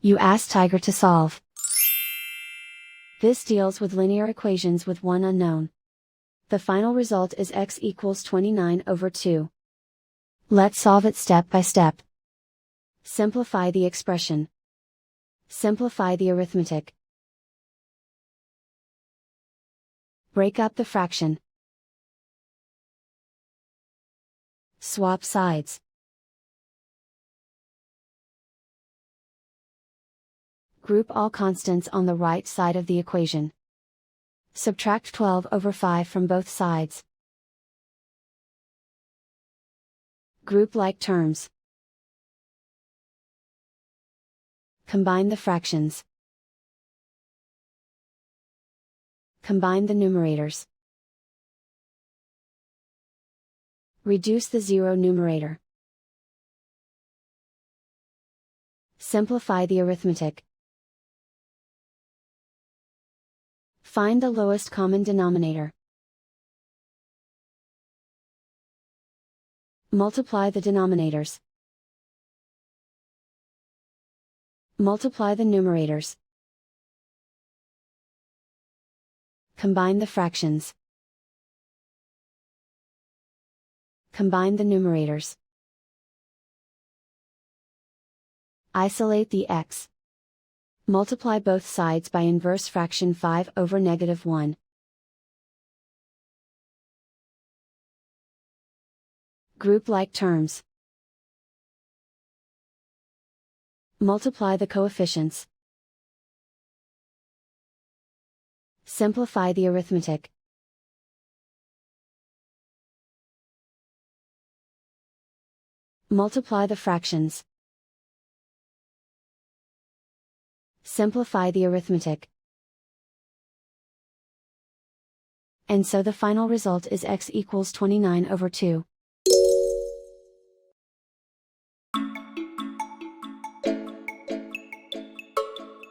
You ask Tiger to solve. This deals with linear equations with one unknown. The final result is x equals 29/2. Let's solve it step by step. Simplify the expression. Simplify the arithmetic. Break up the fraction. Swap sides. Group all constants on the right side of the equation. Subtract 12/5 from both sides. Group like terms. Combine the fractions. Combine the numerators. Reduce the zero numerator. Simplify the arithmetic. Find the lowest common denominator. Multiply the denominators. Multiply the numerators. Combine the fractions. Combine the numerators. Isolate the x. Multiply both sides by inverse fraction 5/(-1). Group like terms. Multiply the coefficients. Simplify the arithmetic. Multiply the fractions. Simplify the arithmetic. And so the final result is x equals 29/2.